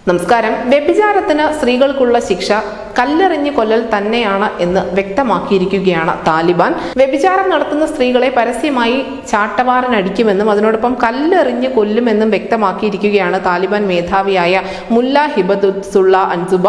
നമസ്കാരം. വ്യഭിചാരത്തിന് സ്ത്രീകൾക്കുള്ള ശിക്ഷ കല്ലെറിഞ്ഞ് കൊല്ലൽ തന്നെയാണ് എന്ന് വ്യക്തമാക്കിയിരിക്കുകയാണ് താലിബാൻ. വ്യഭിചാരം നടത്തുന്ന സ്ത്രീകളെ പരസ്യമായി ചാട്ടവാറിനടിക്കുമെന്നും അതിനോടൊപ്പം കല്ലെറിഞ്ഞ് കൊല്ലുമെന്നും വ്യക്തമാക്കിയിരിക്കുകയാണ് താലിബാൻ മേധാവിയായ മുല്ല ഹിബതുല്ല അൻസുബ.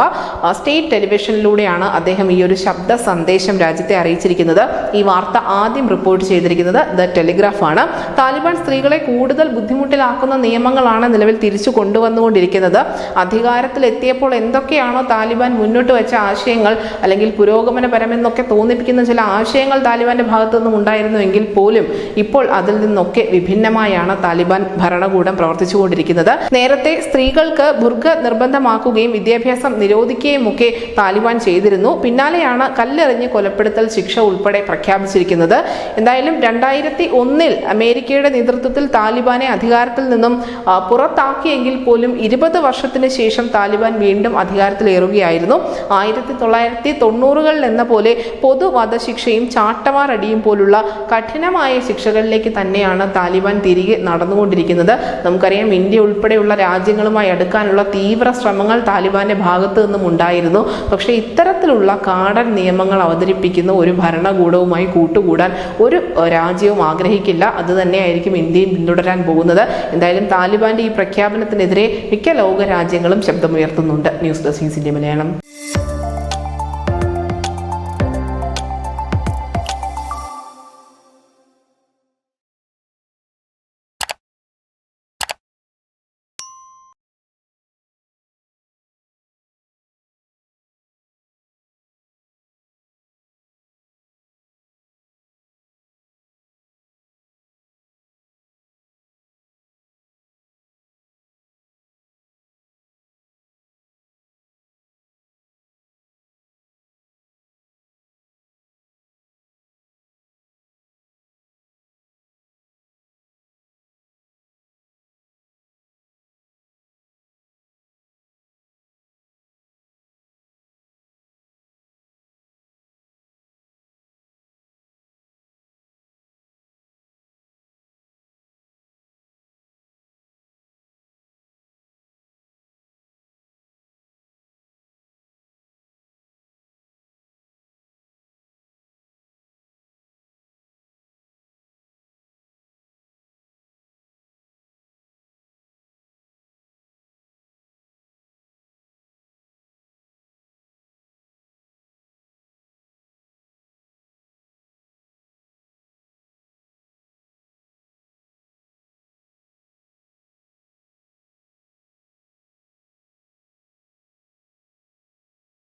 സ്റ്റേറ്റ് ടെലിവിഷനിലൂടെയാണ് അദ്ദേഹം ഈ ഒരു ശബ്ദ സന്ദേശം രാജ്യത്തെ അറിയിച്ചിരിക്കുന്നത്. ഈ വാർത്ത ആദ്യം റിപ്പോർട്ട് ചെയ്തിരിക്കുന്നത് ദ ടെലിഗ്രാഫ് ആണ്. താലിബാൻ സ്ത്രീകളെ കൂടുതൽ ബുദ്ധിമുട്ടിലാക്കുന്ന നിയമങ്ങളാണ് നിലവിൽ തിരിച്ചു കൊണ്ടുവന്നുകൊണ്ടിരിക്കുന്നത്. അധികാരത്തിലെത്തിയപ്പോൾ എന്തൊക്കെയാണോ താലിബാൻ മുന്നോട്ട് വെച്ച ആശയങ്ങൾ അല്ലെങ്കിൽ പുരോഗമനപരമെന്നൊക്കെ തോന്നിപ്പിക്കുന്ന ചില ആശയങ്ങൾ താലിബാന്റെ ഭാഗത്തു നിന്നും ഉണ്ടായിരുന്നുവെങ്കിൽ പോലും ഇപ്പോൾ അതിൽ നിന്നൊക്കെ വിഭിന്നമായാണ് താലിബാൻ ഭരണകൂടം പ്രവർത്തിച്ചുകൊണ്ടിരിക്കുന്നത്. നേരത്തെ സ്ത്രീകൾക്ക് ബുർഖ നിർബന്ധമാക്കുകയും വിദ്യാഭ്യാസം നിരോധിക്കുകയും ഒക്കെ താലിബാൻ ചെയ്തിരുന്നു. പിന്നാലെയാണ് കല്ലെറിഞ്ഞ് കൊലപ്പെടുത്തൽ ശിക്ഷ ഉൾപ്പെടെ പ്രഖ്യാപിച്ചിരിക്കുന്നത്. എന്തായാലും 2001 അമേരിക്കയുടെ നേതൃത്വത്തിൽ താലിബാനെ അധികാരത്തിൽ നിന്നും പുറത്താക്കിയെങ്കിൽ പോലും 20 വർഷത്തിന് ശേഷം താലിബാൻ വീണ്ടും അധികാരത്തിലേറുകയായിരുന്നു. 1990കളിൽ എന്ന പോലെ പൊതു വധശിക്ഷയും ചാട്ടവാറടിയും പോലുള്ള കഠിനമായ ശിക്ഷകളിലേക്ക് തന്നെയാണ് താലിബാൻ തിരികെ നടന്നുകൊണ്ടിരിക്കുന്നത്. നമുക്കറിയാം, ഇന്ത്യ ഉൾപ്പെടെയുള്ള രാജ്യങ്ങളുമായി അടുക്കാനുള്ള തീവ്ര ശ്രമങ്ങൾ താലിബാന്റെ ഭാഗത്തു നിന്നും ഉണ്ടായിരുന്നു. പക്ഷേ ഇത്തരത്തിലുള്ള കാടൻ നിയമങ്ങൾ അവതരിപ്പിക്കുന്ന ഒരു ഭരണകൂടവുമായി കൂട്ടുകൂടാൻ ഒരു രാജ്യവും ആഗ്രഹിക്കില്ല. അത് തന്നെയായിരിക്കും ഇന്ത്യയും പിന്തുടരാൻ പോകുന്നത്. എന്തായാലും താലിബാന്റെ ഈ പ്രഖ്യാപനത്തിനെതിരെ മിക്ക ലോക രാജ്യങ്ങളും ശബ്ദമുയർത്തുന്നുണ്ട്. News desk India Malayalam.